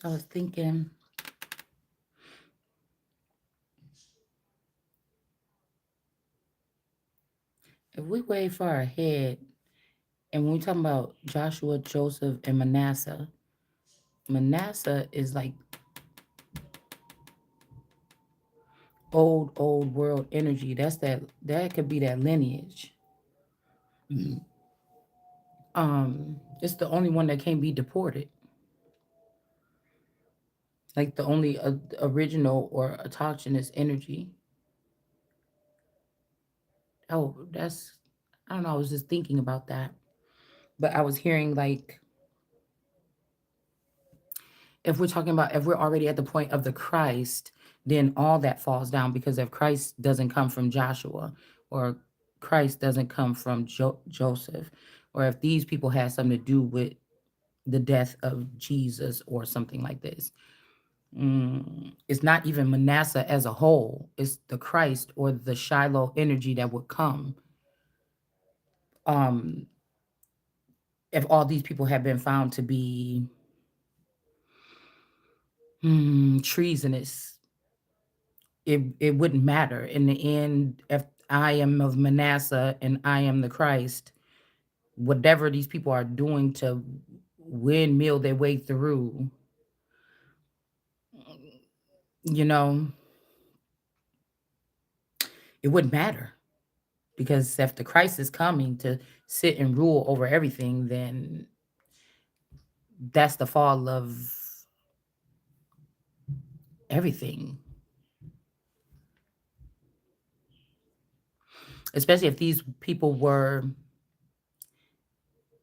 So I was thinking, if we way far ahead, and when we talking about Joshua, Joseph, and Manasseh, Manasseh is like old world energy. That could be that lineage. It's the only one that can't be deported. Like the only original or autochthonous energy. Oh, that's I don't know. I was just thinking about that, but I was hearing like if we're talking about if we're already at the point of the Christ, then all that falls down because if Christ doesn't come from Joshua or Christ doesn't come from Joseph, or if these people had something to do with the death of Jesus or something like this. It's not even Manasseh as a whole. It's the Christ or the Shiloh energy that would come um, if all these people had been found to be treasonous. It wouldn't matter in the end if I am of Manasseh and I am the Christ. Whatever these people are doing to windmill their way through, you know, it wouldn't matter because if the Christ is coming to sit and rule over everything, then that's the fall of everything. Especially if these people were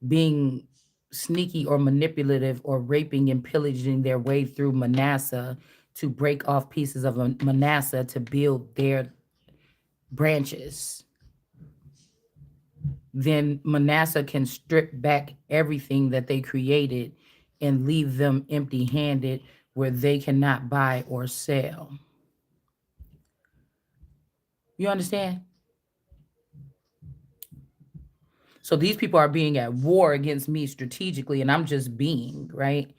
being sneaky or manipulative or raping and pillaging their way through Manasseh to break off pieces of Manasseh to build their branches, then Manasseh can strip back everything that they created and leave them empty handed where they cannot buy or sell. You understand? So these people are being at war against me strategically, and I'm just being, right?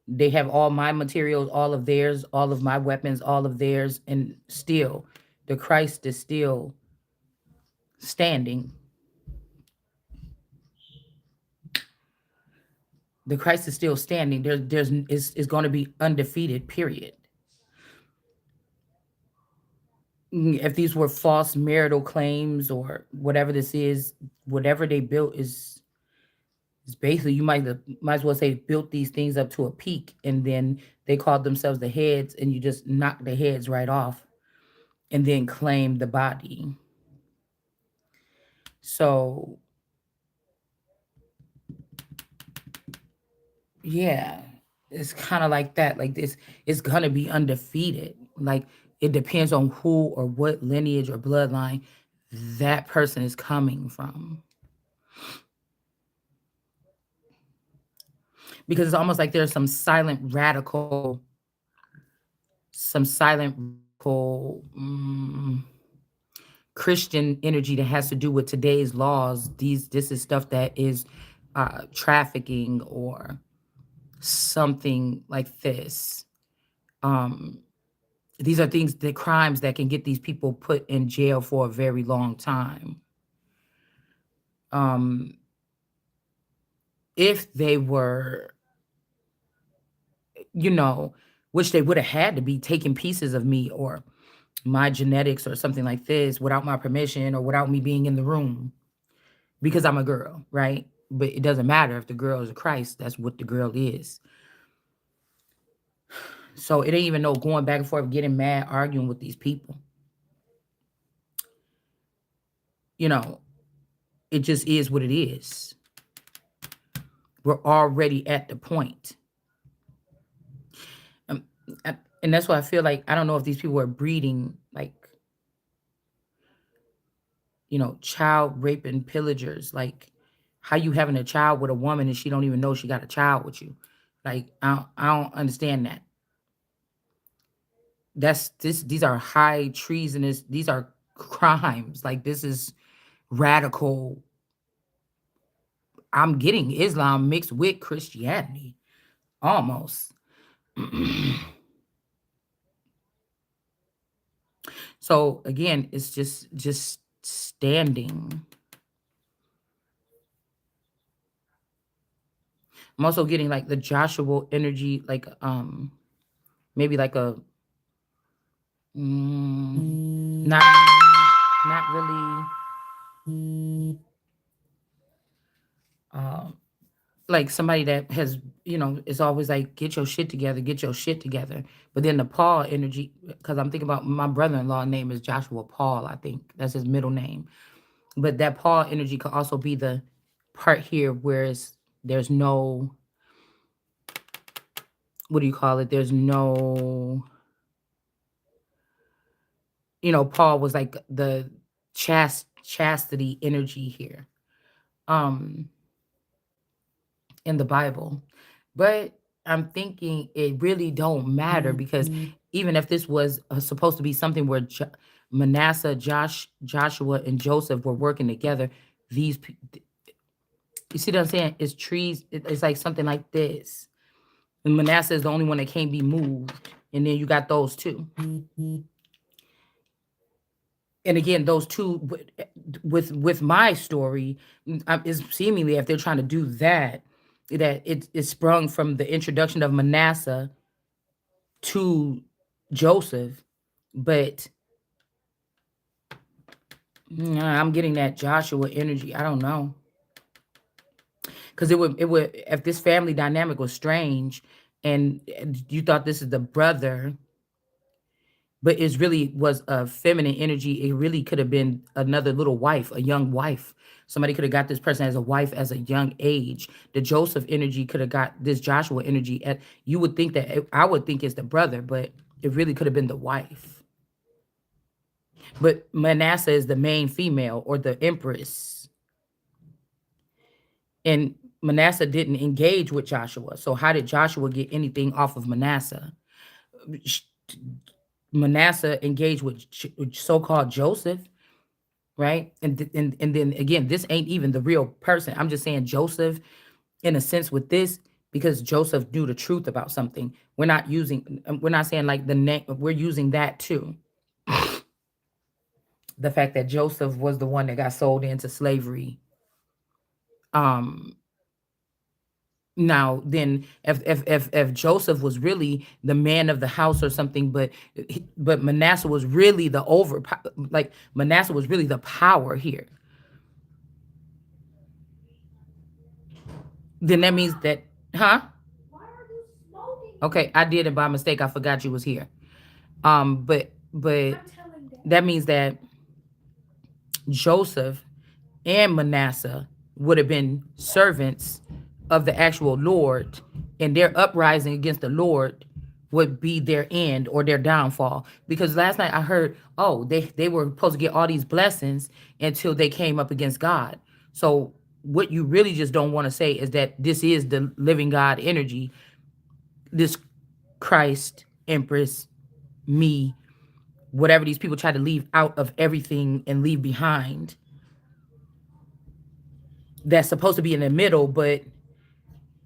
They have all my materials, all of theirs, all of my weapons, all of theirs, and still the Christ is still standing. The Christ is still standing. There's is going to be undefeated, period. If these were false marital claims or whatever this is, whatever they built is basically you might as well say built these things up to a peak and then they called themselves the heads and you just knock the heads right off and then claim the body. So yeah, it's kind of like that. Like this, it's gonna be undefeated. Like it depends on who or what lineage or bloodline that person is coming from, because it's almost like there's some silent radical Christian energy that has to do with today's laws. This is stuff that is trafficking or something like this. Um, these are things, the crimes that can get these people put in jail for a very long time. Um, if they were, you know, which they would have had to be taking pieces of me or my genetics or something like this without my permission or without me being in the room because I'm a girl, right? But it doesn't matter if the girl is a Christ, that's what the girl is. So it ain't even no going back and forth, getting mad, arguing with these people. You know, it just is what it is. We're already at the point. Um, and that's why I feel like I don't know if these people are breeding like, child raping pillagers. Like, how you having a child with a woman and she don't even know she got a child with you? Like, I don't understand that. These are high treasonous. These are crimes. Like this is radical. I'm getting Islam mixed with Christianity almost. So again, it's just standing. I'm also getting like the Joshua energy, like maybe like a not not really um like somebody that has, is always like, get your shit together, get your shit together. But then the Paul energy, because I'm thinking about my brother-in-law name is Joshua Paul, I think that's his middle name. But that Paul energy could also be the part here where there's no, what do you call it? There's no, Paul was like the chastity energy here. Um in the Bible. But I'm thinking it really don't matter because even if this was supposed to be something where Manasseh, Joshua, and Joseph were working together, you see what I'm saying? It's trees. It's like something like this. And Manasseh is the only one that can't be moved, and then you got those two. And again, those two with my story is seemingly, if they're trying to do that, that it sprung from the introduction of Manasseh to Joseph, but I'm getting that Joshua energy. I don't know, because it would if this family dynamic was strange, and you thought this is the brother, but it really was a feminine energy. It really could have been another little wife, a young wife. Somebody could have got this person as a wife as a young age. The Joseph energy could have got this Joshua energy. At you would think that I would think it's the brother, but it really could have been the wife. But Manasseh is the main female or the empress, and Manasseh didn't engage with Joshua. So how did Joshua get anything off of Manasseh? Sh- Manasseh engaged with so-called Joseph, right? And then again, this ain't even the real person. I'm just saying Joseph in a sense with this because Joseph knew the truth about something. We're not saying like the name. We're using that too. The fact that Joseph was the one that got sold into slavery. Um, Now, then, if Joseph was really the man of the house or something, but Manasseh was really like Manasseh was really the power here, then that means that, huh? Okay, I did it by mistake. I forgot you was here. But that means that Joseph and Manasseh would have been servants of the actual Lord, and their uprising against the Lord would be their end or their downfall. Because last night I heard, oh, they were supposed to get all these blessings until they came up against God. So what you really just don't want to say is that this is the living God energy, this Christ, Empress, me, whatever these people try to leave out of everything and leave behind. That's supposed to be in the middle, but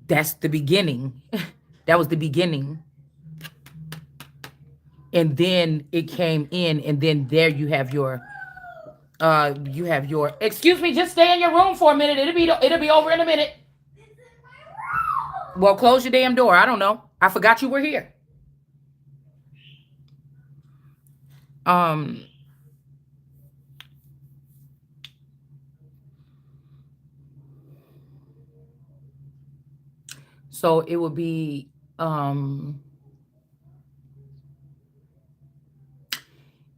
that's the beginning. That was the beginning. And then it came in, and then there you have your excuse me, just stay in your room for a minute. It'll be over in a minute. Well, close your damn door. I don't know. I forgot you were here. Um so um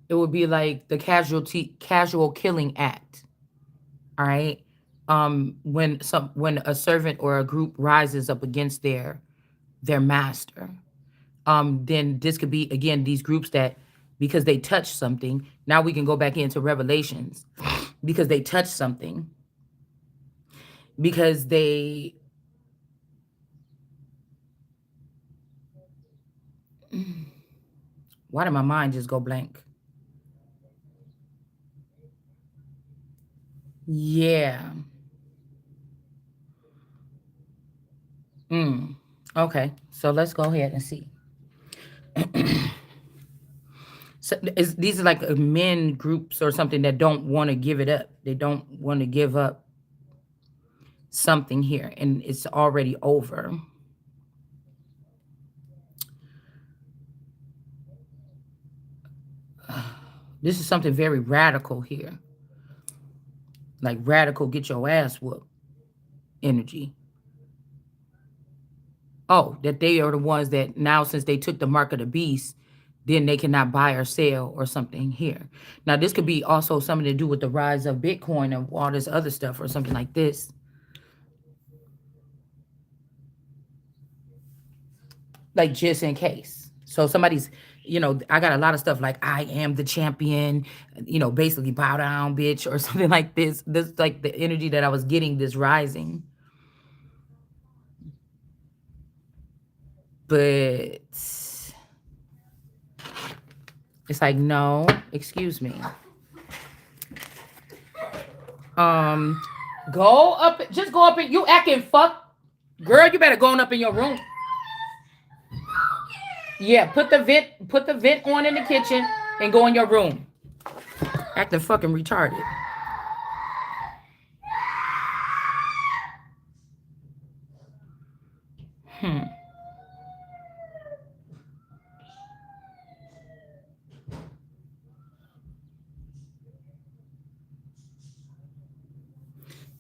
it would be like the casual killing act. All right. When a servant or a group rises up against their master, then this could be again these groups that, because they touch something. Now we can go back into Revelations because they touch something, because they why did my mind just go blank? Yeah. Mm. Okay, so let's go ahead and see. So these are like men groups or something that don't want to give it up. They don't want to give up something here, and it's already over. This is something very radical here. Like radical, get your ass whooped energy. Oh, that they are the ones that now, since they took the mark of the beast, then they cannot buy or sell or something here. Now, this could be also something to do with the rise of Bitcoin and all this other stuff or something like this. Like just in case. So somebody's, I got a lot of stuff like I am the champion, basically bow down, bitch, or something like this. This is like the energy that I was getting this rising. But it's like, no, excuse me. Go up, just go up and you acting fuck. Girl, you better go on up in your room. Yeah, put the vent on in the kitchen and go in your room. Acting fucking retarded.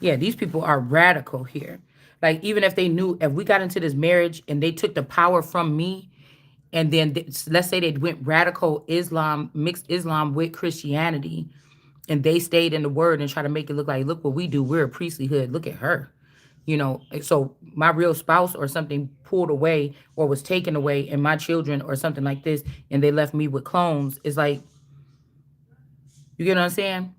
Yeah, these people are radical here. Like, even if they knew, if we got into this marriage and they took the power from me, and then let's say they went radical Islam, mixed Islam with Christianity, and they stayed in the word and try to make it look like, look what we do. We're a priestlyhood. Look at her. So my real spouse or something pulled away or was taken away, and my children or something like this, and they left me with clones. It's like, you get what I'm saying?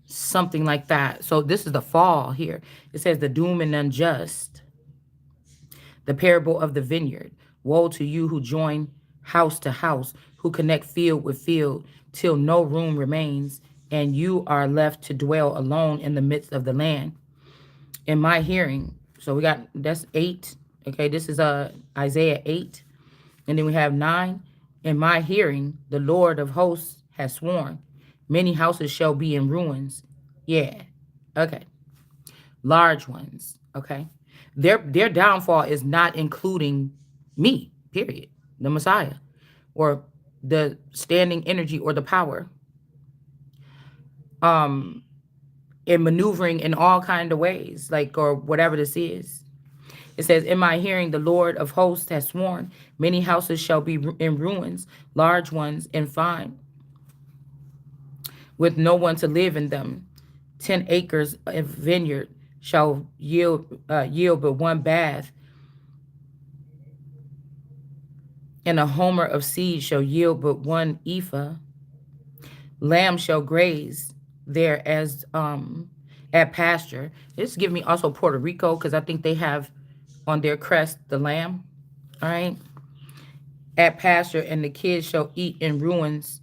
Something like that. So this is the fall here. It says the doom and unjust. The parable of the vineyard. Woe to you who join house to house, who connect field with field, till no room remains, and you are left to dwell alone in the midst of the land. In my hearing, so that's 8. Okay, this is Isaiah 8. And then we have 9. In my hearing, the Lord of hosts has sworn, many houses shall be in ruins. Yeah. Okay. Large ones. Okay. Their downfall is not including me, period. The Messiah, or the standing energy, or the power. In maneuvering in all kind of ways, like, or whatever this is. It says, in my hearing, the Lord of hosts has sworn, many houses shall be in ruins, large ones and fine, with no one to live in them. 10 acres of vineyard shall yield but one bath, and a homer of seed shall yield but one ephah. Lamb shall graze there as at pasture. This give me also Puerto Rico, because I think they have on their crest the lamb. All right. At pasture, and the kids shall eat in ruins,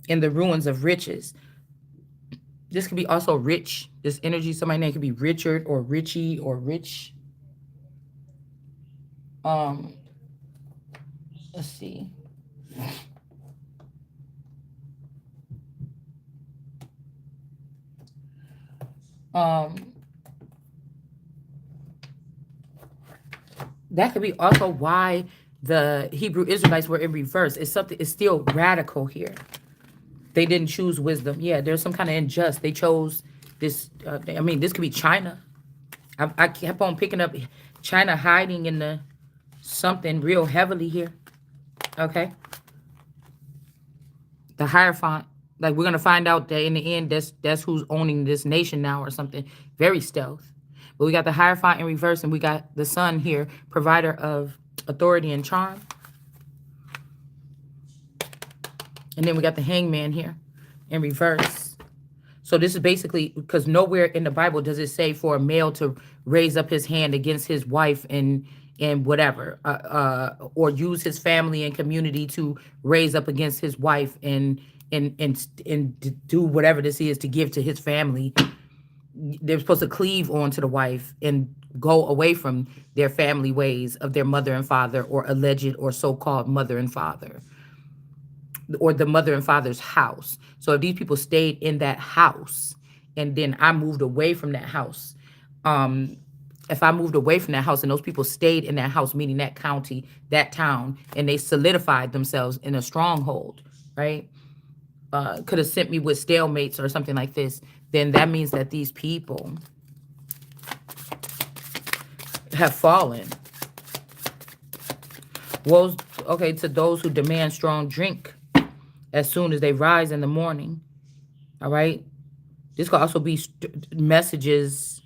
in the ruins of riches. This could be also rich. This energy, somebody's name could be Richard or Richie or Rich. Let's see. That could be also why the Hebrew Israelites were in reverse. It's still radical here. They didn't choose wisdom. Yeah, there's some kind of unjust. They chose this. This could be China. I kept on picking up China hiding in the something real heavily here. Okay. The Hierophant. Like, we're going to find out that in the end, that's who's owning this nation now or something. Very stealth. But we got the Hierophant in reverse, and we got the Sun here, provider of authority and charm. And then we got the Hangman here in reverse. So this is basically, because nowhere in the Bible does it say for a male to raise up his hand against his wife and whatever, or use his family and community to raise up against his wife and do whatever this is to give to his family. They're supposed to cleave onto the wife and go away from their family ways of their mother and father, or alleged or so-called mother and father, or the mother and father's house. So if these people stayed in that house and then I moved away from that house, um, if I moved away from that house and those people stayed in that house, meaning that county, that town, and they solidified themselves in a stronghold, right? Could have sent me with stalemates or something like this, then that means that these people have fallen. Woes, okay, to those who demand strong drink as soon as they rise in the morning. All right. This could also be messages.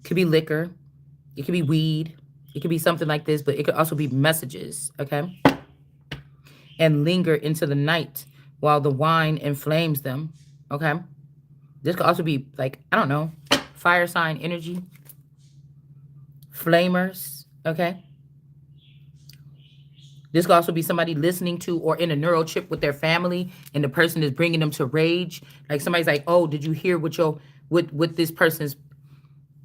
Could be liquor. It could be weed. It could be something like this, but it could also be messages. Okay. And linger into the night while the wine inflames them. Okay. This could also be like, I don't know, fire sign energy, flamers. Okay. This could also be somebody listening to or in a neural chip with their family, and the person is bringing them to rage. Like somebody's like, "Oh, did you hear what what this person's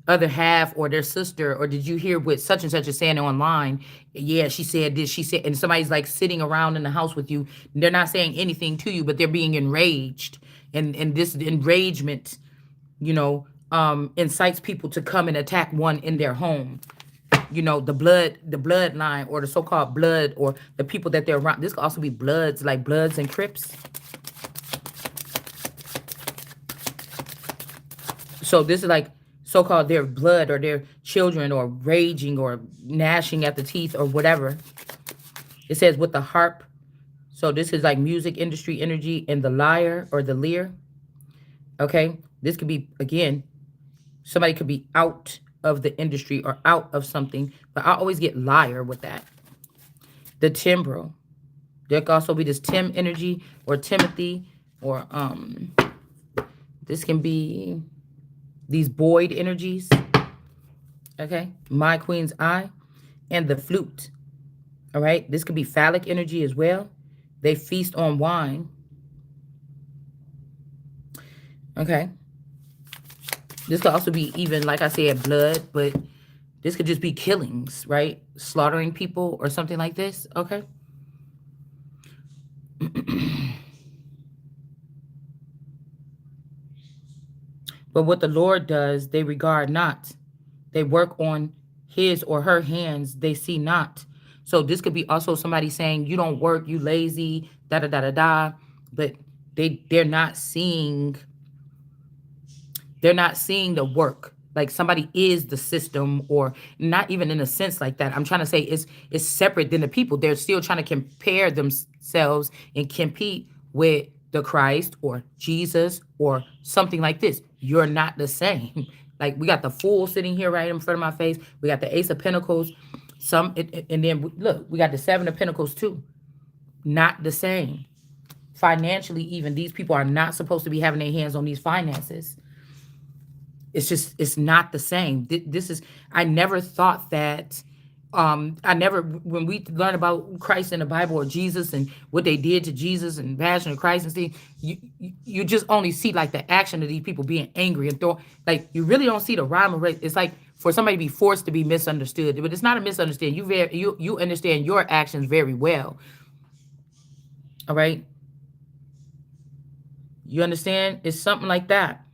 other half or their sister, or did you hear what such and such is saying online? Yeah, she said this, she said," and somebody's like sitting around in the house with you. They're not saying anything to you, but they're being enraged, and this enragement, incites people to come and attack one in their home. The bloodline, or the so-called blood, or the people that they're around. This could also be bloods, like Bloods and Crips. So this is like so-called their blood, or their children, or raging or gnashing at the teeth or whatever. It says with the harp. So this is like music industry energy, and the lyre or the lyre. Okay. This could be, again, somebody could be out of the industry or out of something, but I always get liar with that. The timbrel. There could also be this Tim energy, or Timothy, or this can be these Boyd energies. Okay. My Queen's Eye. And the flute. All right. This could be phallic energy as well. They feast on wine. Okay. This could also be, even like I said, blood, but this could just be killings, right? Slaughtering people or something like this. Okay. But what the Lord does, they regard not. They work on his or her hands, they see not. So this could be also somebody saying, you don't work, you lazy, da da da da da. But they're not seeing the work. Like somebody is the system, or not even in a sense like that. I'm trying to say it's separate than the people. They're still trying to compare themselves and compete with the Christ or Jesus or something like this. You're not the same. Like we got the Fool sitting here right in front of my face. We got the Ace of Pentacles. And then look, we got the Seven of Pentacles too. Not the same. Financially, even these people are not supposed to be having their hands on these finances. It's not the same. This is, I never thought that. When we learn about Christ in the Bible, or Jesus and what they did to Jesus and Passion of Christ and see, you just only see like the action of these people being angry and throw, like you really don't see the rhyme or reason. It's like for somebody to be forced to be misunderstood, but it's not a misunderstanding. You understand your actions very well. All right, you understand? It's something like that.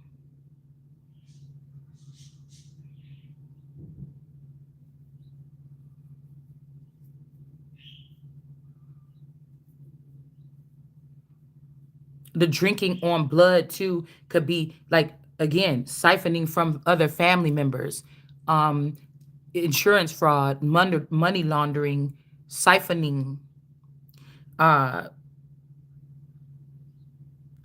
The drinking on blood too could be like, again, siphoning from other family members, um insurance fraud, money laundering, siphoning, uh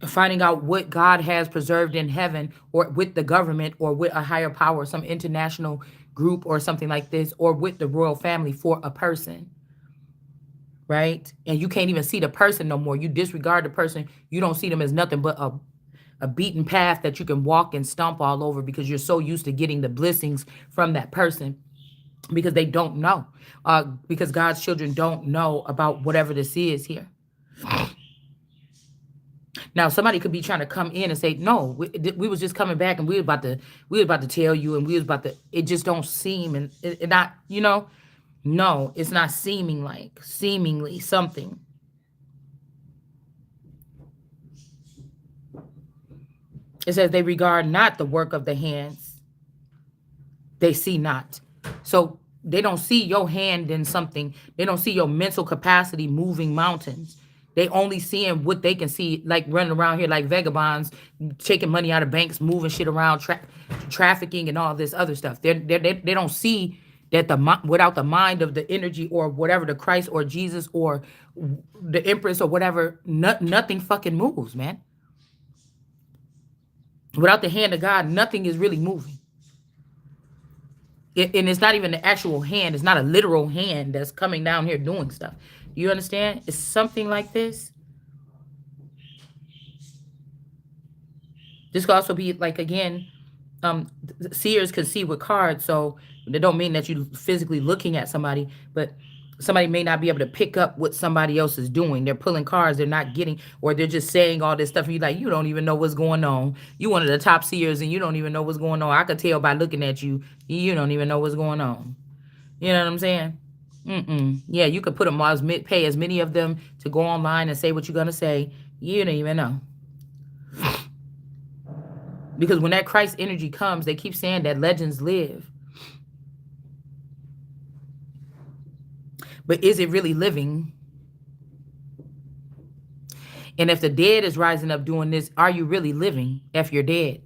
finding out what God has preserved in heaven, or with the government, or with a higher power, some international group or something like this, or with the royal family for a person, right? And you can't even see the person no more. You disregard the person. You don't see them as nothing but a beaten path that you can walk and stomp all over, because you're so used to getting the blessings from that person, because they don't know. Because God's children don't know about whatever this is here. Now somebody could be trying to come in and say, no, we was just coming back and we was about to tell you and we was about to, it just don't seem and it not, no, it's not seeming like, seemingly something. It says they regard not the work of the hands, they see not. So they don't see your hand in something. They don't see your mental capacity moving mountains. They only seeing what they can see, like running around here like vagabonds, taking money out of banks, moving shit around, trafficking, and all this other stuff. They don't see that without the mind of the energy or whatever, the Christ or Jesus or the Empress or whatever, nothing fucking moves, man. Without the hand of God, nothing is really moving. And it's not even the actual hand. It's not a literal hand that's coming down here doing stuff. You understand? It's something like this. This could also be like, again, seers can see with cards, so they don't mean that you physically looking at somebody, but somebody may not be able to pick up what somebody else is doing. They're pulling cards, they're not getting, or they're just saying all this stuff, and you like, you don't even know what's going on. You one of the top seers, and you don't even know what's going on. I could tell by looking at you, you don't even know what's going on. You know what I'm saying? Yeah, you could put them as pay as many of them to go online and say what you're gonna say. You don't even know. Because when that Christ energy comes, they keep saying that legends live. But is it really living? And if the dead is rising up doing this, are you really living if you're dead?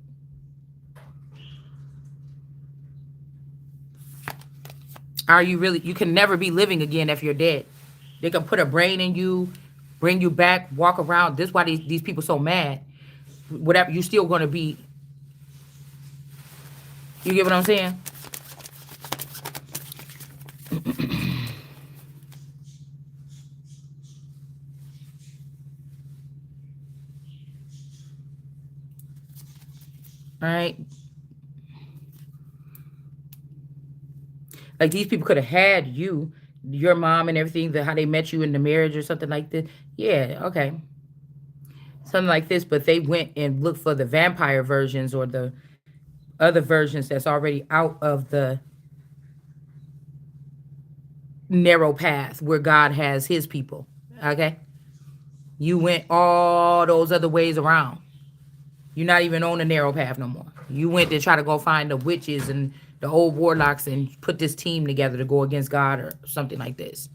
Are you really? You can never be living again if you're dead. They can put a brain in you, bring you back, walk around. This is why these people so mad. Whatever, you still going to be. You get what I'm saying? All right. Like these people could have had you, your mom and everything, how they met you in the marriage or something like this. Yeah, okay. Something like this, but they went and looked for the vampire versions or the other versions that's already out of the narrow path where God has his people. Okay? You went all those other ways around. You're not even on the narrow path no more. You went to try to go find the witches and the old warlocks and put this team together to go against God or something like this.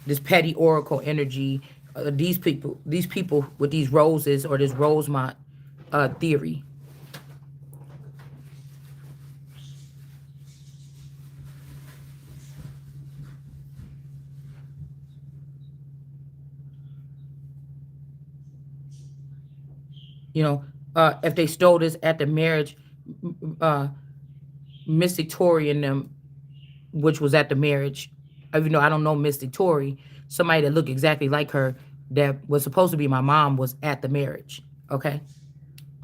This petty oracle energy, these people with these roses or this Rosemont theory. If they stole this at the marriage, uh, Mystic Tory and them, which was at the marriage, even though I don't know Mystic Tory, somebody that looked exactly like her that was supposed to be my mom was at the marriage. Okay,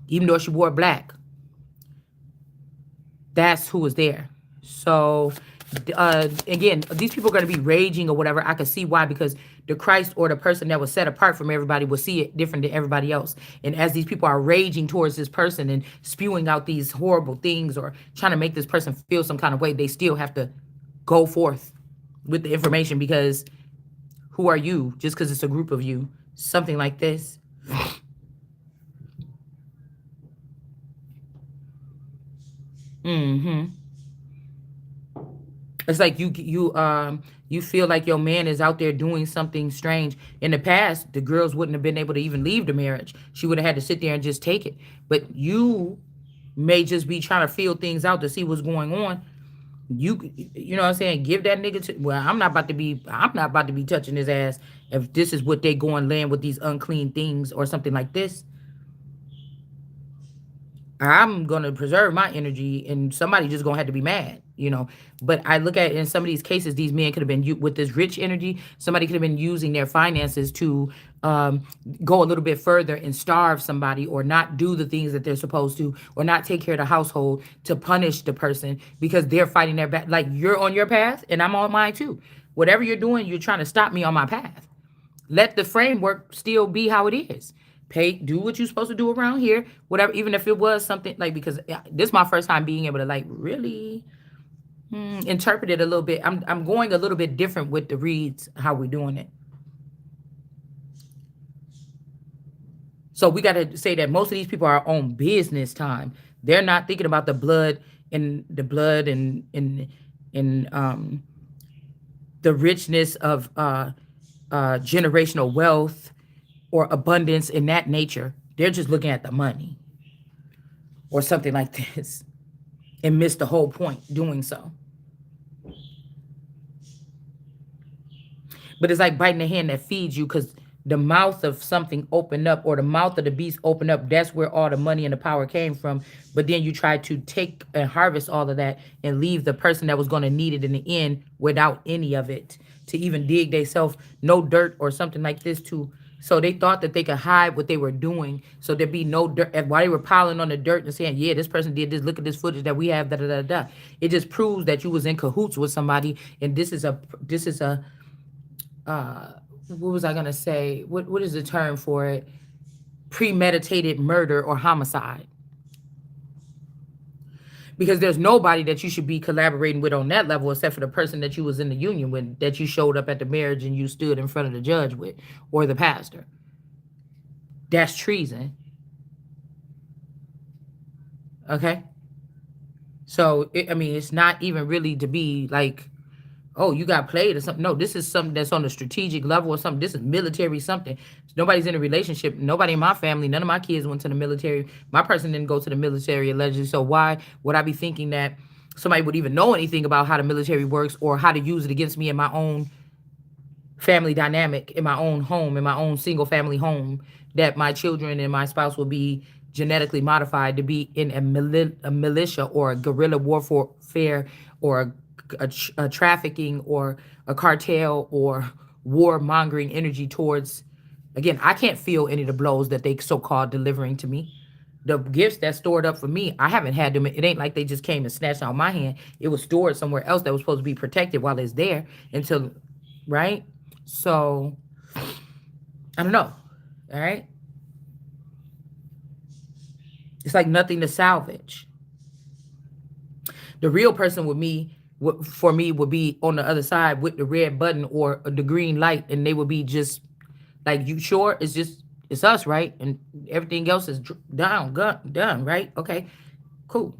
even though she wore black, that's who was there. So again, these people are going to be raging or whatever. I can see why, because the Christ or the person that was set apart from everybody will see it different than everybody else. And as these people are raging towards this person and spewing out these horrible things or trying to make this person feel some kind of way, they still have to go forth with the information, because who are you just because it's a group of you? Something like this. Mm-hmm. It's like you feel like your man is out there doing something strange. In the past, the girls wouldn't have been able to even leave the marriage. She would have had to sit there and just take it. But you may just be trying to feel things out to see what's going on. You know what I'm saying? Give that nigga to, well, I'm not about to be touching his ass if this is what they go and land with these unclean things or something like this. I'm gonna preserve my energy, and somebody just gonna have to be mad. But I look at it, in some of these cases, these men could have been with this rich energy. Somebody could have been using their finances to go a little bit further and starve somebody, or not do the things that they're supposed to, or not take care of the household to punish the person because they're fighting their back. Like, you're on your path, and I'm on mine too. Whatever you're doing, you're trying to stop me on my path. Let the framework still be how it is. do what you're supposed to do around here, whatever. Even if it was something like, because this is my first time being able to like really interpret it a little bit. I'm going a little bit different with the reads, how we're doing it. So we got to say that most of these people are on business time. They're not thinking about the blood and the richness of generational wealth or abundance in that nature. They're just looking at the money or something like this and miss the whole point doing so. But it's like biting the hand that feeds you, because the mouth of something opened up, or the mouth of the beast opened up. That's where all the money and the power came from. But then you try to take and harvest all of that and leave the person that was going to need it in the end without any of it to even dig themselves, no dirt or something like this to. So they thought that they could hide what they were doing, so there'd be no dirt. And while they were piling on the dirt and saying, "Yeah, this person did this. Look at this footage that we have." Da da da da. It just proves that you was in cahoots with somebody, and this is a what was I gonna say? What is the term for it? Premeditated murder or homicide. Because there's nobody that you should be collaborating with on that level except for the person that you was in the union with, that you showed up at the marriage and you stood in front of the judge with, or the pastor. That's treason. Okay? So I mean, it's not even really to be like, oh, you got played or something. No, this is something that's on a strategic level or something. This is military something. Nobody's in a relationship. Nobody in my family, none of my kids went to the military. My person didn't go to the military allegedly. So why would I be thinking that somebody would even know anything about how the military works or how to use it against me in my own family dynamic, in my own home, in my own single family home, that my children and my spouse will be genetically modified to be in a militia or a guerrilla warfare or a trafficking or a cartel or warmongering energy towards. Again, I can't feel any of the blows that they so-called delivering to me. The gifts that's stored up for me, I haven't had them. It ain't like they just came and snatched out my hand. It was stored somewhere else that was supposed to be protected while it's there until, right? So I don't know. All right. It's like nothing to salvage. The real person with me, for me, would be on the other side with the red button or the green light, and they would be just like, "You sure? It's us, right? And everything else is done, right? Okay, cool."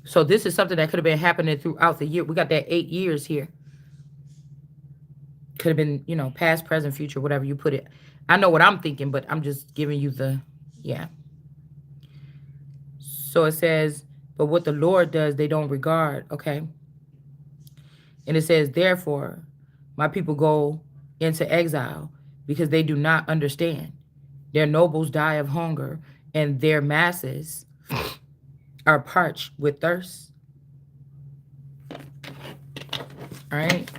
So this is something that could have been happening throughout the year. We got that 8 years here. Could have been, past, present, future, whatever you put it. I know what I'm thinking, but I'm just giving you the, yeah. So it says, but what the Lord does, they don't regard. Okay. And it says, therefore, my people go into exile because they do not understand. Their nobles die of hunger, and their masses are parched with thirst. All right.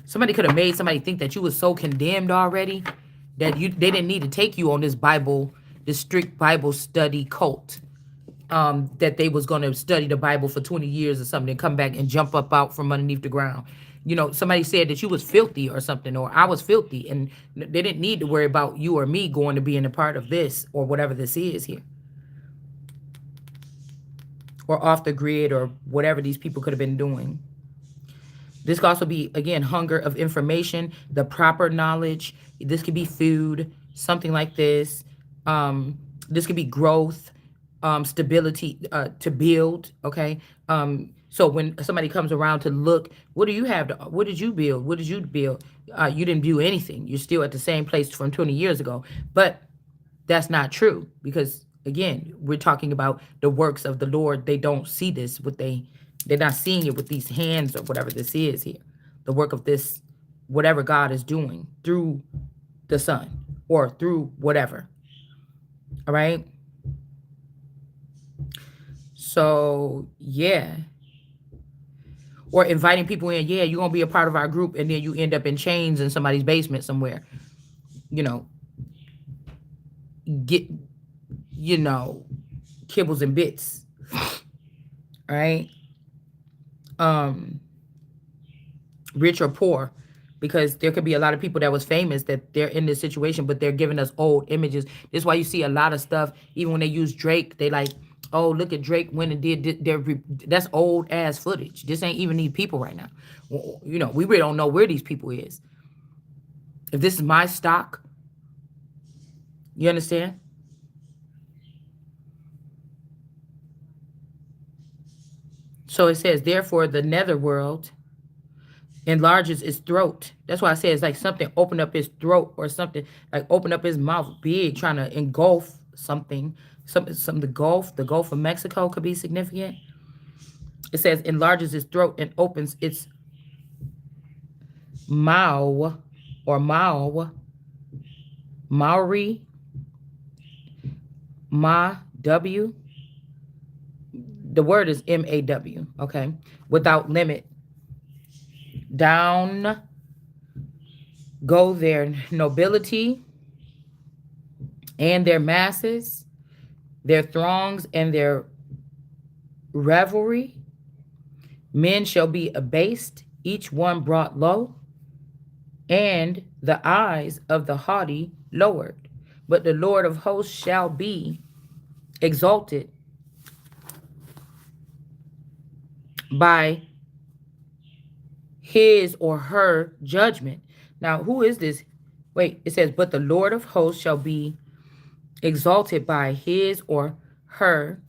Somebody could have made somebody think that you was so condemned already that they didn't need to take you on this strict Bible study cult. That they was going to study the Bible for 20 years or something and come back and jump up out from underneath the ground. Somebody said that you was filthy or something, or I was filthy, and they didn't need to worry about you or me going to being a part of this or whatever this is here, or off the grid or whatever these people could have been doing. This could also be, again, hunger of information, the proper knowledge. This could be food, something like this. This could be growth, stability, to build. Okay. So when somebody comes around to look, what do you have? What did you build? What did you build? You didn't build anything. You're still at the same place from 20 years ago. But that's not true, because again, we're talking about the works of the Lord. They don't see this they're not seeing it with these hands or whatever this is here. The work of this, whatever God is doing through the Son or through whatever. All right. So yeah. Or inviting people in, yeah, you're gonna be a part of our group, and then you end up in chains in somebody's basement somewhere. Get kibbles and bits. All right. rich or poor, because there could be a lot of people that was famous that they're in this situation, but they're giving us old images. This is why you see a lot of stuff, even when they use Drake, they like, oh, look at Drake when it did that's old ass footage. This ain't even these people right now. You know, we really don't know where these people is. If this is my stock, you understand? So it says, therefore, the netherworld enlarges its throat. That's why I say it's like something open up his throat, or something like open up his mouth big, trying to engulf something. Some the Gulf of Mexico could be significant. It says enlarges its throat and opens its mouth, or mouth, Maori, ma w. The word is MAW. Okay, without limit. Down go their nobility and their masses, their throngs and their revelry. Men shall be abased, each one brought low, and the eyes of the haughty lowered. But the Lord of hosts shall be exalted by his or her judgment. Now, who is this? Wait, it says, but the Lord of hosts shall be exalted by his or her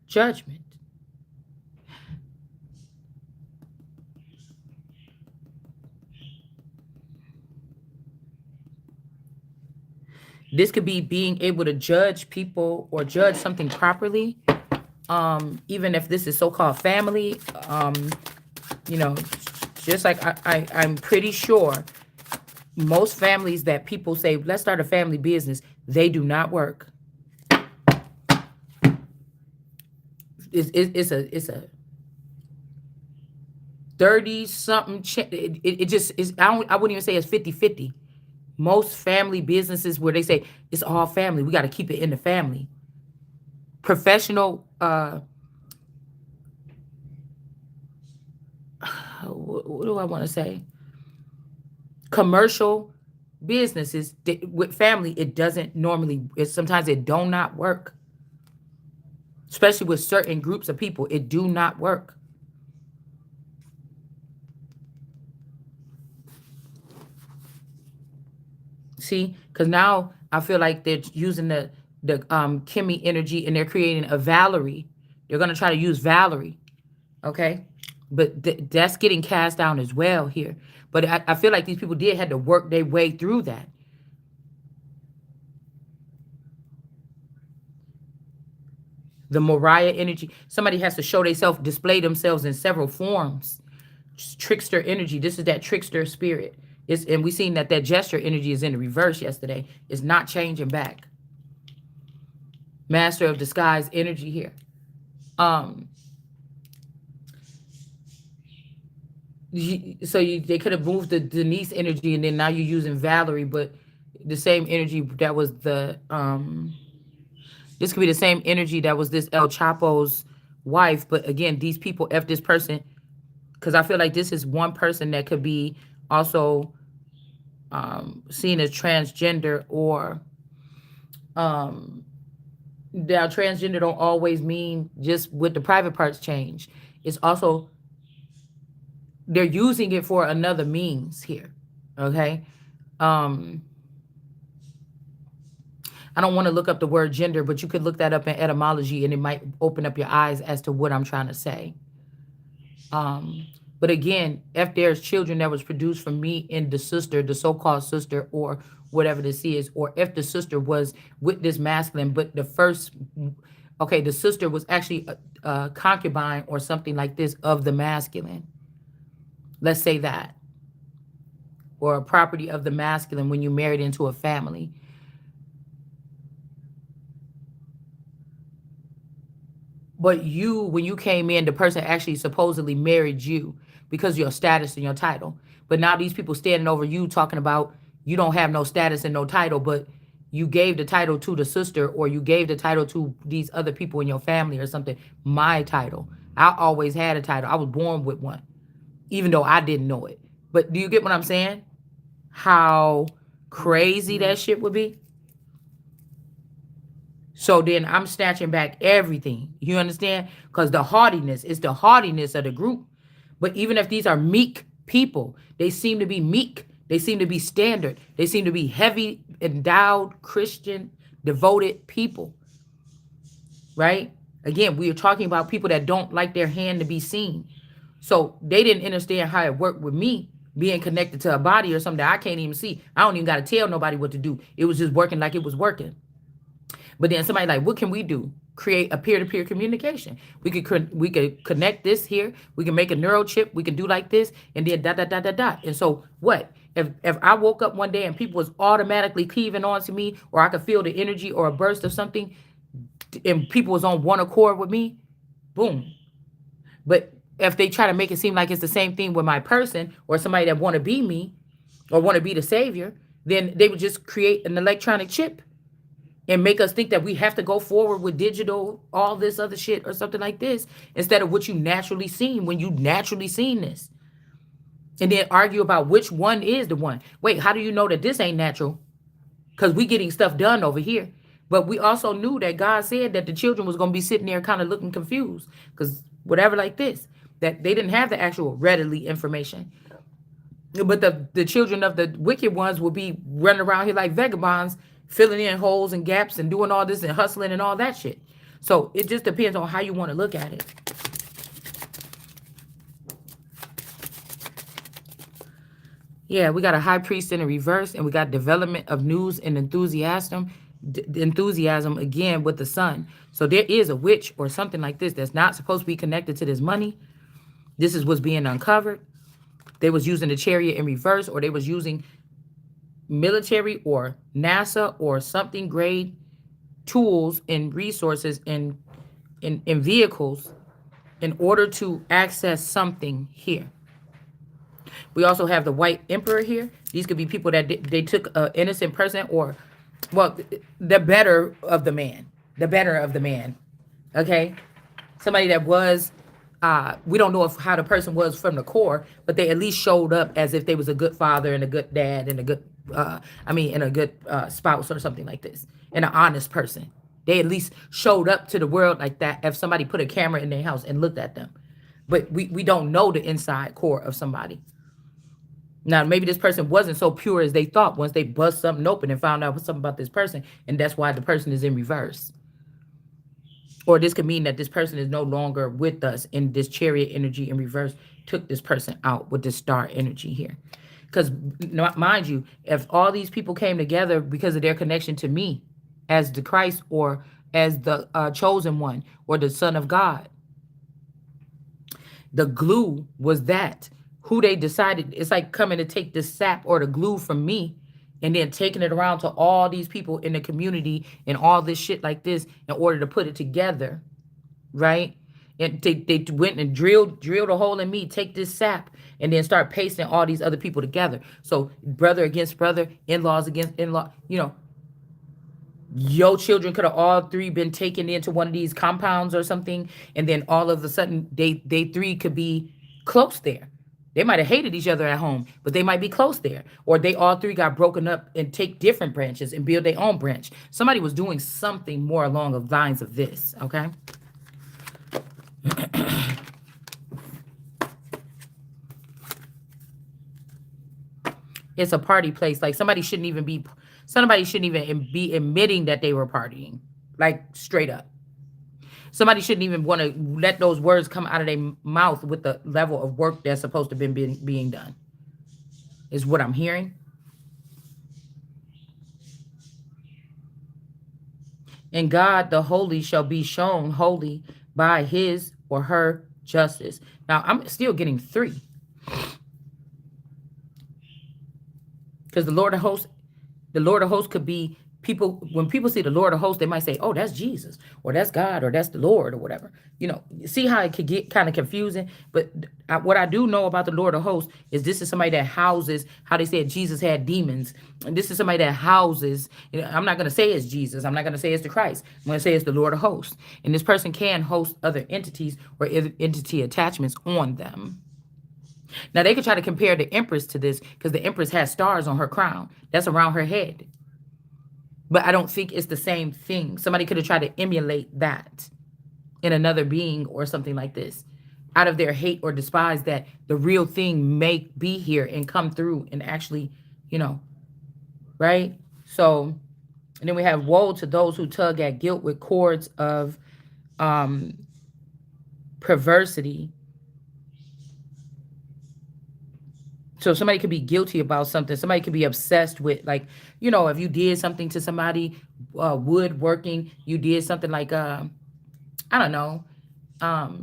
judgment. This could be being able to judge people or judge something properly. Even if this is so-called family, you know, just like I'm pretty sure most families that people say, let's start a family business, they do not work. It's a 30 something. It just is. I wouldn't even say it's 50-50. Most family businesses where they say it's all family, we got to keep it in the family. Professional, what do I want to say? Commercial businesses with family, it doesn't normally. Sometimes it do not work, especially with certain groups of people. It do not work. See, because now I feel like they're using the Kimmy energy, and they're creating a Valerie. They're gonna try to use Valerie, okay? But that's getting cast down as well here. But I feel like these people did had to work their way through that. The Mariah energy. Somebody has to show themselves, display themselves in several forms. Trickster energy. This is that trickster spirit. And we seen that gesture energy is in the reverse yesterday. It's not changing back. Master of disguise energy here. They could have moved the Denise energy, and then now you're using Valerie, but the same energy that was this could be the same energy that was this El Chapo's wife. But again, these people, if this person, because I feel like this is one person that could be also seen as transgender, or now transgender don't always mean just with the private parts change. It's also they're using it for another means here. Okay. I don't want to look up the word gender, but you could look that up in etymology, and it might open up your eyes as to what I'm trying to say. But again, if there's children that was produced from me and the sister, the so-called sister, or whatever this is, or if the sister was with this masculine, but the first, okay, the sister was actually a concubine or something like this of the masculine. Let's say that. Or a property of the masculine when you married into a family. But you, when you came in, the person actually supposedly married you because of your status and your title. But now these people standing over you talking about you don't have no status and no title, but you gave the title to the sister, or you gave the title to these other people in your family or something. My title. I always had a title. I was born with one. even though I didn't know it. But do you get what I'm saying? How crazy that shit would be? So then I'm snatching back everything. You understand? Because the haughtiness is the haughtiness of the group. But even if these are meek people, they seem to be meek. They seem to be standard. They seem to be heavy, endowed, Christian, devoted people, right? Again, we are talking about people that don't like their hand to be seen. So they didn't understand how it worked with me being connected to a body or something that I can't even see. I don't even got to tell nobody what to do. It was just working like it was working. But then somebody like, what can we do? Create a peer-to-peer communication. We could connect this here. We can make a neural chip. We can do like this, and then dot dot dot dot dot. And so what? If I woke up one day and people was automatically cleaving onto me, or I could feel the energy or a burst of something, and people was on one accord with me, boom. But if they try to make it seem like it's the same thing with my person or somebody that want to be me or want to be the savior, then they would just create an electronic chip and make us think that we have to go forward with digital, all this other shit or something like this, instead of what you naturally seen when you naturally seen this. And then argue about which one is the one. Wait, how do you know that this ain't natural? Because we getting stuff done over here. But we also knew that God said that the children was going to be sitting there kind of looking confused. Because whatever like this, that they didn't have the actual readily information. But the children of the wicked ones will be running around here like vagabonds, filling in holes and gaps and doing all this and hustling and all that shit. So it just depends on how you want to look at it. Yeah, we got a high priest in the reverse, and we got development of news and enthusiasm again with the sun. So there is a witch or something like this that's not supposed to be connected to this money. This is what's being uncovered. They was using the chariot in reverse, or they was using military or NASA or something grade tools and resources in vehicles in order to access something here. We also have the white emperor here. These could be people that they took an innocent person, or, well, the better of the man. The better of the man. Okay? Somebody that was, we don't know how the person was from the core, but they at least showed up as if they was a good father and a good dad and a good, and a good spouse or something like this. And an honest person. They at least showed up to the world like that if somebody put a camera in their house and looked at them. But we don't know the inside core of somebody. Now, maybe this person wasn't so pure as they thought once they bust something open and found out something about this person, and that's why the person is in reverse. Or this could mean that this person is no longer with us, and this chariot energy in reverse took this person out with this star energy here. Because, mind you, if all these people came together because of their connection to me as the Christ or as the chosen one or the Son of God, the glue was that. Who they decided, it's like coming to take the sap or the glue from me and then taking it around to all these people in the community and all this shit like this in order to put it together, right? And they went and drilled a hole in me, take this sap, and then start pasting all these other people together. So brother against brother, in-laws against in-law, your children could have all three been taken into one of these compounds or something, and then all of a sudden they three could be close there. They might have hated each other at home, but they might be close there. Or they all three got broken up and take different branches and build their own branch. Somebody was doing something more along the lines of this, okay? It's a party place. Like somebody shouldn't even be admitting that they were partying. Like straight up. Somebody shouldn't even want to let those words come out of their mouth with the level of work that's supposed to be being done, is what I'm hearing. And God, the holy, shall be shown holy by his or her justice. Now, I'm still getting 3. Because the Lord of hosts could be people. When people see the Lord of hosts, they might say, oh, that's Jesus, or that's God, or that's the Lord, or whatever. See how it could get kind of confusing. But what I do know about the Lord of hosts is this is somebody that houses, how they said Jesus had demons. And this is somebody that houses, I'm not going to say it's Jesus. I'm not going to say it's the Christ. I'm going to say it's the Lord of hosts. And this person can host other entities or entity attachments on them. Now they could try to compare the Empress to this because the Empress has stars on her crown. That's around her head. But I don't think it's the same thing. Somebody could have tried to emulate that in another being or something like this out of their hate or despise that the real thing may be here and come through and actually, you know, right? So, and then we have woe to those who tug at guilt with cords of um, perversity. So somebody could be guilty about something. Somebody could be obsessed with, like, if you did something to somebody, woodworking, you did something like, I don't know,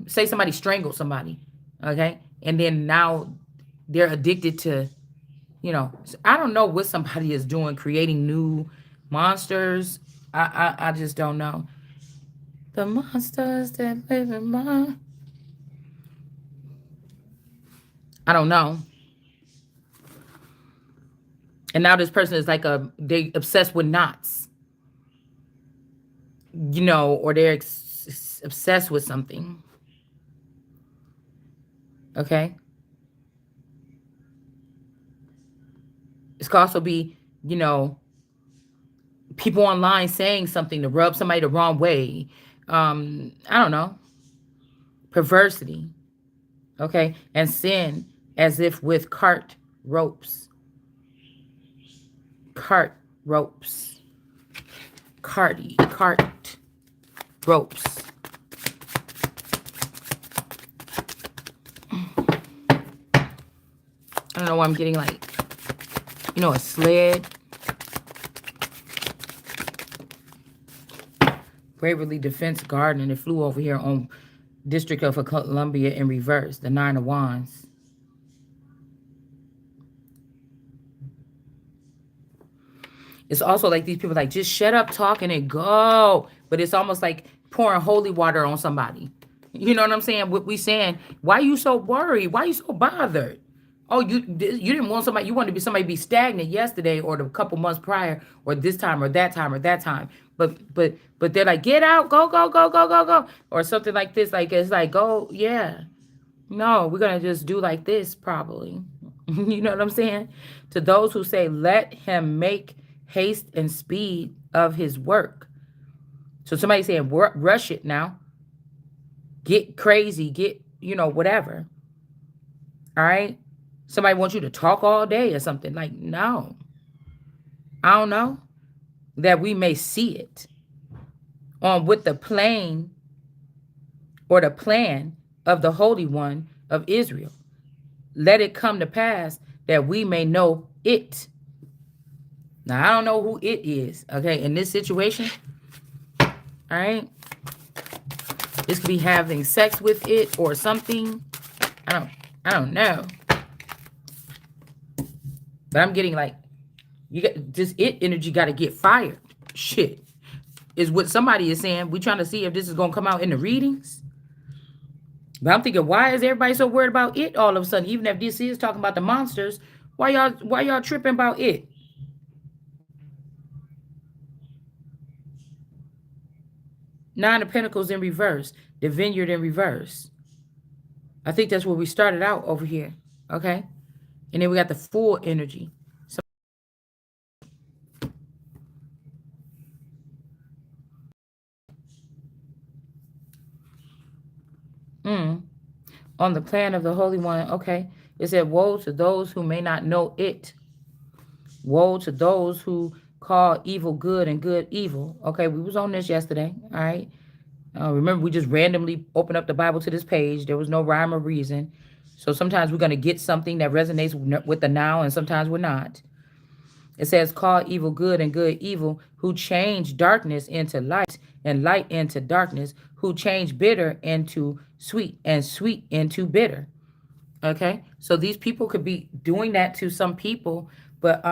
say somebody strangled somebody, okay? And then now they're addicted to, I don't know what somebody is doing, creating new monsters. I just don't know. The monsters that live in my... I don't know. And now this person is like they obsessed with knots, or they're obsessed with something. Okay. It could also be, people online saying something to rub somebody the wrong way. I don't know. Perversity. Okay. And sin as if with cart ropes. Cart ropes. Cart ropes. I don't know why I'm getting like, a sled. Waverly Defense Garden, and it flew over here on District of Columbia in reverse, the 9 of Wands. It's also like these people like, just shut up talking and go. But it's almost like pouring holy water on somebody. You know what I'm saying? What we saying, why you so worried? Why you so bothered? Oh, you didn't want somebody, you wanted to be somebody be stagnant yesterday or the couple months prior or this time or that time or that time. But they're like, get out, go, go, go, go, go, go. Or something like this. Like, it's like, go, yeah. No, we're going to just do like this probably. You know what I'm saying? To those who say, let him make haste and speed of his work. So somebody saying, rush it now. Get crazy, get, whatever. All right? Somebody wants you to talk all day or something. Like, no. I don't know. That we may see it on with the plane or the plan of the Holy One of Israel. Let it come to pass that we may know it. Now, I don't know who it is, okay, in this situation. All right? This could be having sex with it or something. I don't know. But I'm getting like, you got this it energy got to get fired. Shit. Is what somebody is saying. We trying to see if this is going to come out in the readings. But I'm thinking, why is everybody so worried about it all of a sudden? Even if this is talking about the monsters, why y'all tripping about it? Nine of Pentacles in reverse. The Vineyard in reverse. I think that's where we started out over here. Okay? And then we got the Fool energy. So on the plan of the Holy One, okay. It said, woe to those who may not know it. Woe to those who call evil good and good evil. Okay, we was on this yesterday. All right. Remember, we just randomly opened up the Bible to this page. There was no rhyme or reason. So sometimes we're going to get something that resonates with the now, and sometimes we're not. It says, call evil good and good evil, who change darkness into light and light into darkness, who change bitter into sweet and sweet into bitter. Okay? So these people could be doing that to some people, but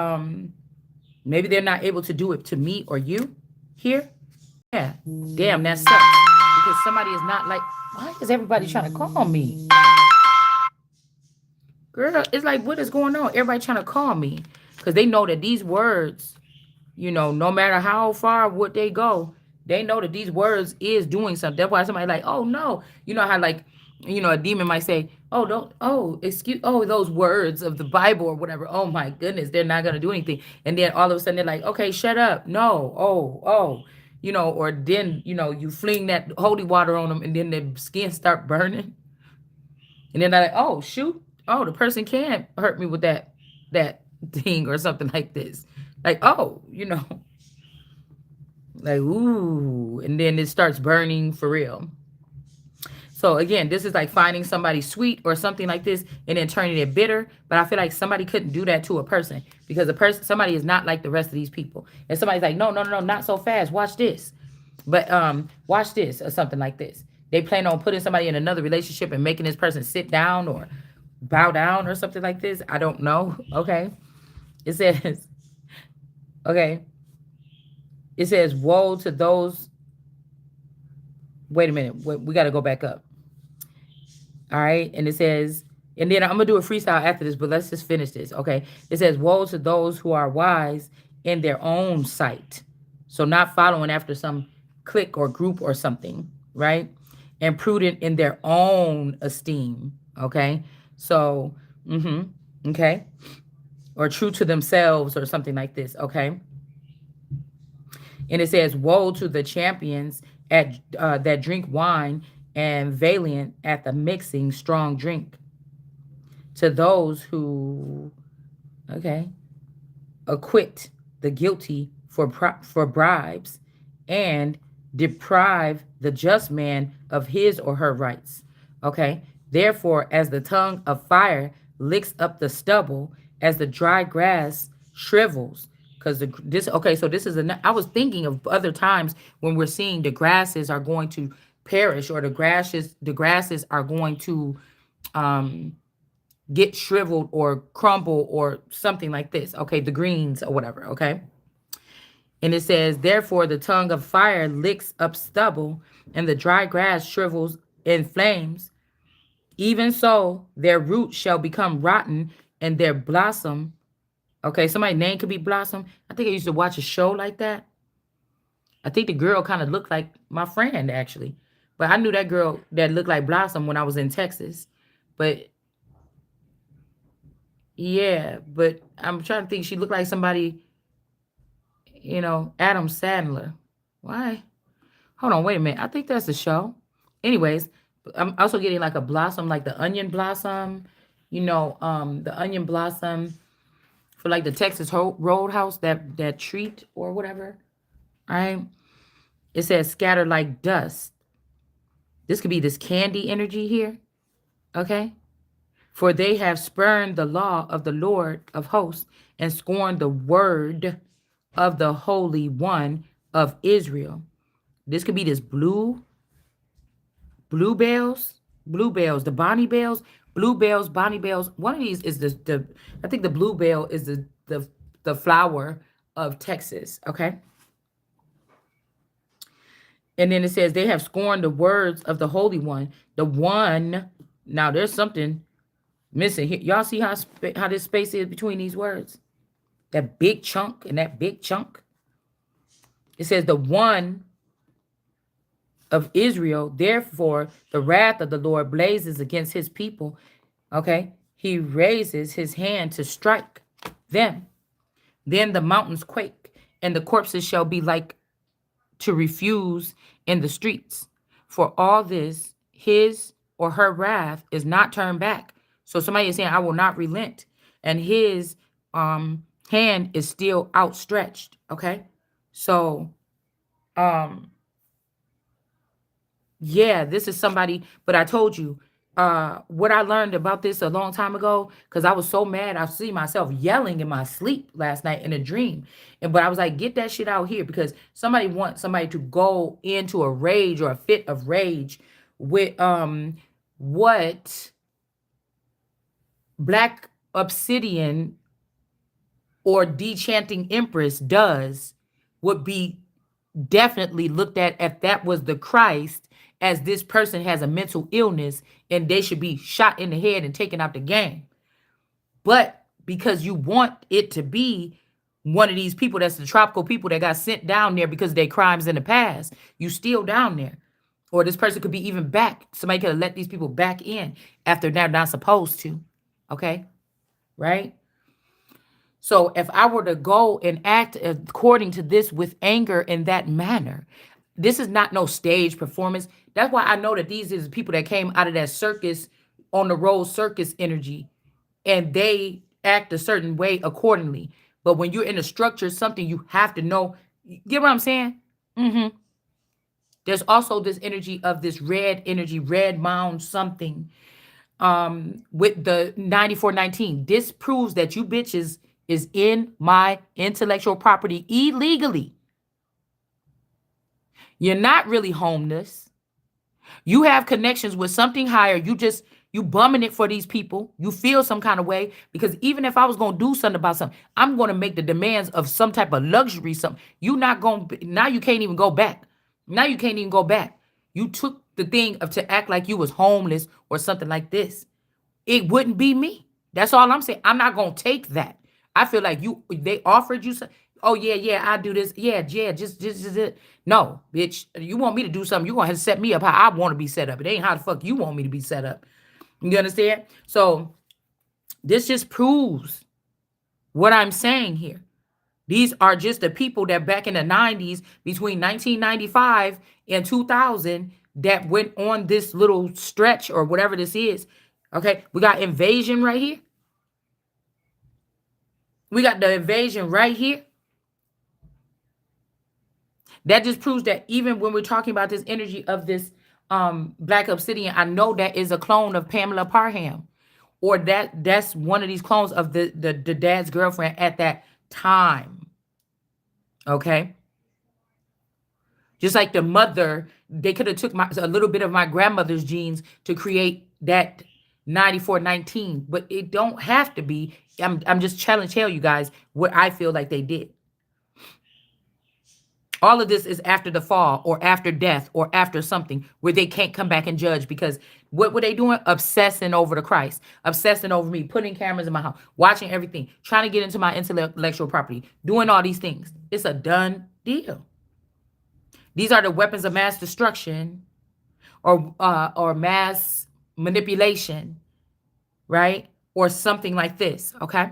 maybe they're not able to do it to me or you here. Yeah. Damn, that sucks. Because somebody is not like, why is everybody trying to call me? Girl, it's like, what is going on? Everybody trying to call me. Because they know that these words, no matter how far would they go, they know that these words is doing something. That's why somebody like, oh no. You know how like, a demon might say, Oh, don't, oh, excuse, oh, those words of the Bible or whatever. Oh my goodness, they're not going to do anything. And then all of a sudden they're like, okay, shut up. No, oh, or then, you fling that holy water on them and then their skin start burning. And then they're like, oh, shoot. Oh, the person can't hurt me with that thing or something like this. Like, oh, like, ooh. And then it starts burning for real. So again, this is like finding somebody sweet or something like this and then turning it bitter. But I feel like somebody couldn't do that to a person because somebody is not like the rest of these people. And somebody's like, no, no, no, no, not so fast. Watch this. But watch this or something like this. They plan on putting somebody in another relationship and making this person sit down or bow down or something like this. I don't know. Okay. It says, okay. It says, woe to those. Wait a minute. We got to go back up. All right. And it says, and then I'm going to do a freestyle after this, but let's just finish this. Okay. It says, woe to those who are wise in their own sight. So not following after some clique or group or something, right? And prudent in their own esteem. Okay. So, okay. Or true to themselves or something like this. Okay. And it says, woe to the champions at that drink wine and valiant at the mixing strong drink. To those who, okay, acquit the guilty for bribes and deprive the just man of his or her rights. Okay. Therefore, as the tongue of fire licks up the stubble, as the dry grass shrivels, because this, okay, so this is I was thinking of other times when we're seeing the grasses are going to perish or the grasses are going to get shriveled or crumble or something like this. Okay, the greens or whatever. Okay. And it says, therefore, the tongue of fire licks up stubble, and the dry grass shrivels in flames. Even so, their roots shall become rotten, and their blossom. Okay, somebody's name could be Blossom. I think I used to watch a show like that. I think the girl kind of looked like my friend, actually. But I knew that girl that looked like Blossom when I was in Texas. But yeah, but I'm trying to think. She looked like somebody, Adam Sandler. Why? Hold on, wait a minute. I think that's the show. Anyways, I'm also getting like a blossom, like the onion blossom, the onion blossom for like the Texas Roadhouse, that treat or whatever. All right. It says scatter like dust. This could be this candy energy here. Okay. For they have spurned the law of the Lord of hosts and scorned the word of the Holy One of Israel. This could be this bluebells, the Bonnie bells, bluebells, Bonnie bells. One of these is the I think the bluebell is the flower of Texas. Okay. And then it says they have scorned the words of the Holy One, the one. Now there's something missing here. Y'all see how this space is between these words? That big chunk and that big chunk. It says the one of Israel. Therefore, the wrath of the Lord blazes against his people. Okay. He raises his hand to strike them. Then the mountains quake, and the corpses shall be like to refuse in the streets. For all this, his or her wrath is not turned back. So somebody is saying, I will not relent. And his hand is still outstretched. Okay. So yeah, this is somebody, but I told you what I learned about this a long time ago, because I was so mad. I see myself yelling in my sleep last night in a dream. But I was like, get that shit out here, because somebody wants somebody to go into a rage or a fit of rage with what Black Obsidian or Dechanting Empress does would be definitely looked at if that was the Christ, as this person has a mental illness and they should be shot in the head and taken out the game. But because you want it to be one of these people that's the tropical people that got sent down there because of their crimes in the past, you still down there. Or this person could be even back. Somebody could have let these people back in after they're not supposed to. Okay? Right? So if I were to go and act according to this with anger in that manner, this is not no stage performance. That's why I know that these is people that came out of that circus, on the road circus energy, and they act a certain way accordingly. But when you're in a structure, something you have to know. You get what I'm saying? Hmm. There's also this energy of this red energy, red mound something, with the 9419. This proves that you bitches is in my intellectual property illegally. You're not really homeless. You have connections with something higher. You bumming it for these people. You feel some kind of way because even if I was gonna do something about something, I'm gonna make the demands of some type of luxury. Something you not gonna now. You can't even go back. Now you can't even go back. You took the thing of to act like you was homeless or something like this. It wouldn't be me. That's all I'm saying. I'm not gonna take that. I feel like they offered you some. Oh yeah, yeah, I do this. Yeah, yeah, just it. No, bitch. You want me to do something? You gonna have to set me up how I want to be set up. It ain't how the fuck you want me to be set up. You understand? So this just proves what I'm saying here. These are just the people that back in the 90s, between 1995 and 2000, that went on this little stretch or whatever this is. Okay, we got invasion right here. We got the invasion right here. That just proves that even when we're talking about this energy of this black obsidian, I know that is a clone of Pamela Parham, or that's one of these clones of the dad's girlfriend at that time. Okay, just like the mother, they could have took a little bit of my grandmother's genes to create that 9419, but it don't have to be. I'm just tell you guys what I feel like they did. All of this is after the fall or after death or after something where they can't come back and judge because what were they doing? Obsessing over the Christ, obsessing over me, putting cameras in my house, watching everything, trying to get into my intellectual property, doing all these things. It's a done deal. These are the weapons of mass destruction or mass manipulation, right? Or something like this, okay?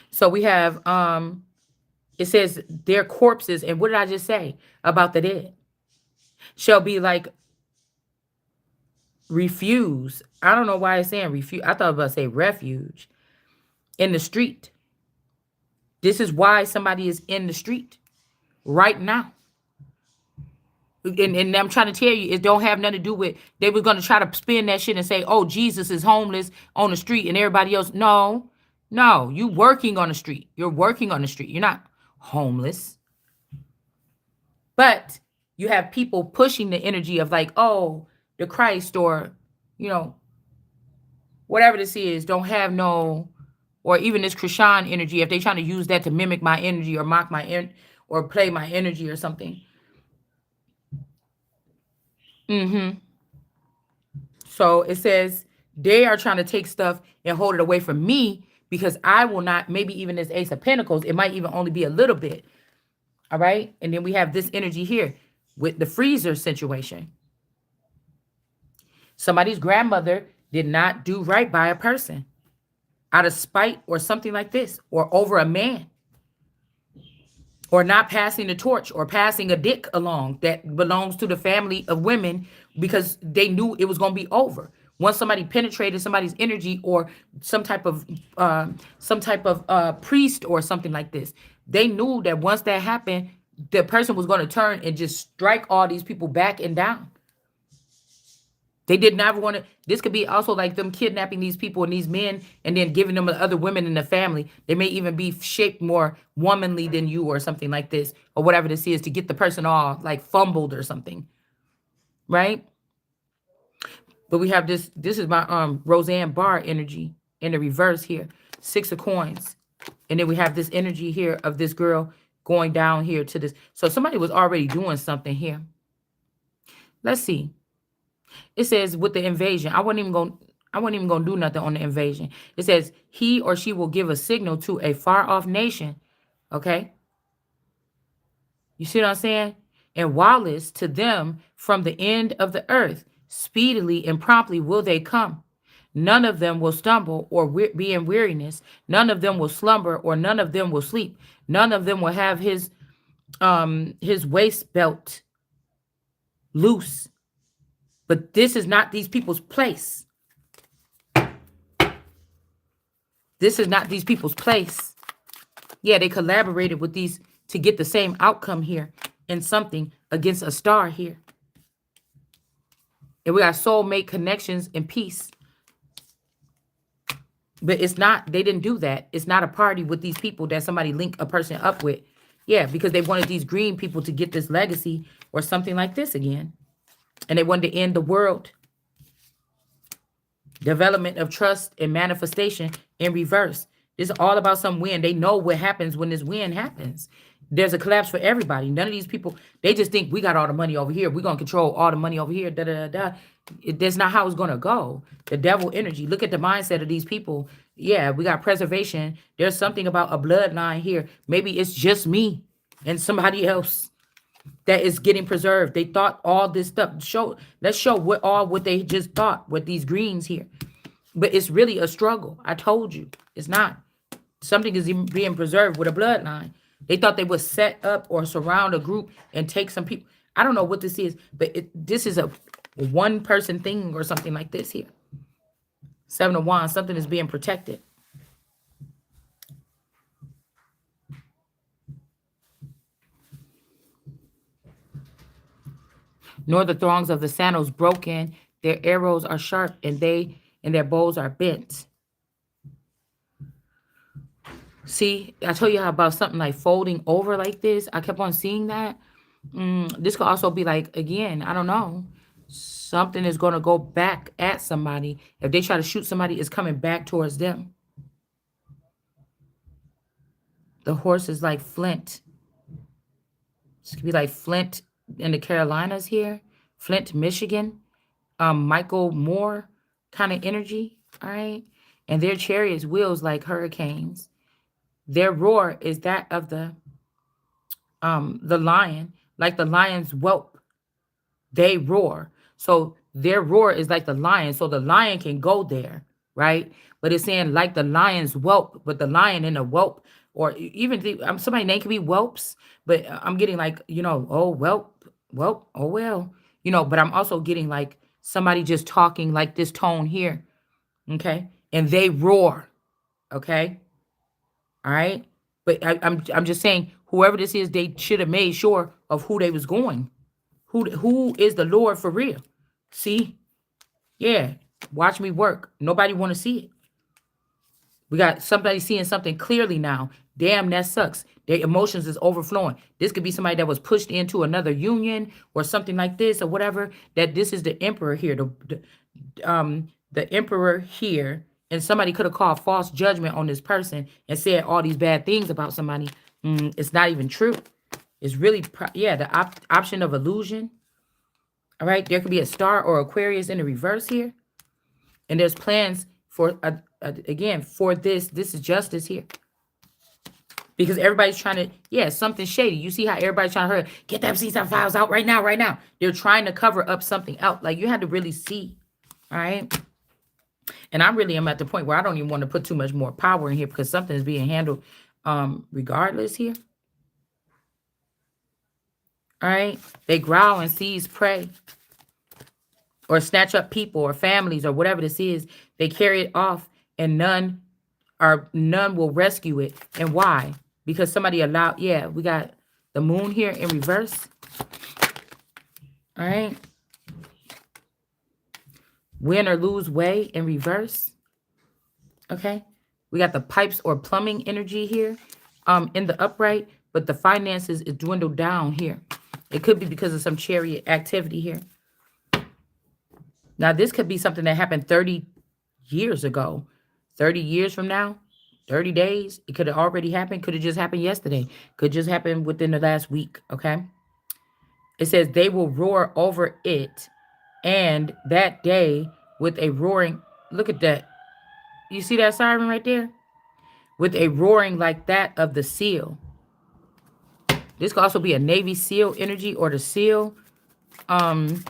So we have it says their corpses, and what did I just say about the dead? Shall be like refuse. I don't know why it's saying refuse. I thought I was about to say refuge in the street. This is why somebody is in the street right now. And I'm trying to tell you, it don't have nothing to do with they were going to try to spin that shit and say, oh, Jesus is homeless on the street and everybody else. No, no, you working on the street. You're working on the street. You're not homeless. But you have people pushing the energy of like, oh, the Christ or, you know, whatever this is, don't have no, or even this Krishan energy, if they trying to use that to mimic my energy or mock my or play my energy or something. Mm-hmm. So it says they are trying to take stuff and hold it away from me because I will not, maybe even this Ace of Pentacles, it might even only be a little bit. All right. And then we have this energy here with the freezer situation. Somebody's grandmother did not do right by a person out of spite or something like this, or over a man, or not passing the torch or passing a dick along that belongs to the family of women because they knew it was going to be over. Once somebody penetrated somebody's energy or some type of priest or something like this, they knew that once that happened, the person was going to turn and just strike all these people back and down. They did not want to. This could be also like them kidnapping these people and these men and then giving them to other women in the family. They may even be shaped more womanly than you or something like this or whatever this is to get the person all like fumbled or something. Right? But we have this. This is my Roseanne Barr energy in the reverse here. 6 of coins. And then we have this energy here of this girl going down here to this. So somebody was already doing something here. Let's see. It says with the invasion, I wasn't even gonna do nothing on the invasion. It says he or she will give a signal to a far off nation. Okay. You see what I'm saying? and wireless to them from the end of the earth. Speedily and promptly will they come. None of them will stumble or be in weariness. None of them will slumber, or none of them will sleep. None of them will have his waist belt loose. But this is not these people's place. This is not these people's place. Yeah, they collaborated with these to get the same outcome here in something against a star here. And we got soulmate connections and peace. But it's not, they didn't do that. It's not a party with these people that somebody linked a person up with. Yeah, because they wanted these green people to get this legacy or something like this again. And they wanted to end the world. Development of trust and manifestation in reverse. This is all about some win. They know what happens when this win happens. There's a collapse for everybody. None of these people, they just think we got all the money over here. We're going to control all the money over here. Da, da, da, da. That's not how it's going to go. The devil energy. Look at the mindset of these people. Yeah, we got preservation. There's something about a bloodline here. Maybe it's just me and somebody else that is getting preserved. They thought all this stuff. Let's show what they just thought with these greens here. But it's really a struggle. I told you. It's not. Something is being preserved with a bloodline. They thought they would set up or surround a group and take some people. I don't know what this is, but this is a one-person thing or something like this here. 7 of Wands, something is being protected. Nor the throngs of the sandals broken. Their arrows are sharp, and their bows are bent. See, I told you how about something like folding over like this. I kept on seeing that. This could also be like, again, I don't know. Something is going to go back at somebody. If they try to shoot somebody, it's coming back towards them. The horse is like Flint. This could be like Flint in the Carolinas here. Flint, Michigan. Michael Moore kind of energy. All right. And their chariots wheels like hurricanes. Their roar is that of the lion, like the lion's whelp. They roar. So their roar is like the lion. So the lion can go there, right? But it's saying like the lion's whelp, but the lion in a whelp, or even somebody's name could be whelps, but I'm getting like, oh, whelp, oh, well, but I'm also getting like somebody just talking like this tone here. Okay. And they roar. Okay. All right. But I'm just saying, whoever this is, they should have made sure of who they was going. Who is the Lord for real? See? Yeah. Watch me work. Nobody want to see it. We got somebody seeing something clearly now. Damn, that sucks. Their emotions is overflowing. This could be somebody that was pushed into another union or something like this or whatever. That this is the emperor here. The emperor here. And somebody could have called false judgment on this person and said all these bad things about somebody. It's not even true. It's really, the option of illusion. All right. There could be a star or Aquarius in the reverse here. And there's plans for, again, for this. This is justice here. Because everybody's trying to, something shady. You see how everybody's trying to hurry, get them CSAT files out right now. They're trying to cover up something else. Like you had to really see. All right. And I really am at the point where I don't even want to put too much more power in here because something is being handled regardless here. All right. They growl and seize prey or snatch up people or families or whatever this is. They carry it off and none will rescue it. And why? Because somebody allowed, we got the moon here in reverse. All right. Win or lose way in reverse. Okay. We got the pipes or plumbing energy here in the upright, but the finances is dwindled down here. It could be because of some chariot activity here. Now, this could be something that happened 30 years ago. 30 years from now, 30 days. It could have already happened. Could have just happened yesterday. Could just happen within the last week. Okay. It says they will roar over it. And that day with a roaring, look at that. You see that siren right there? With a roaring like that of the seal. This could also be a Navy SEAL energy or the SEAL. Um,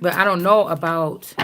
but I don't know about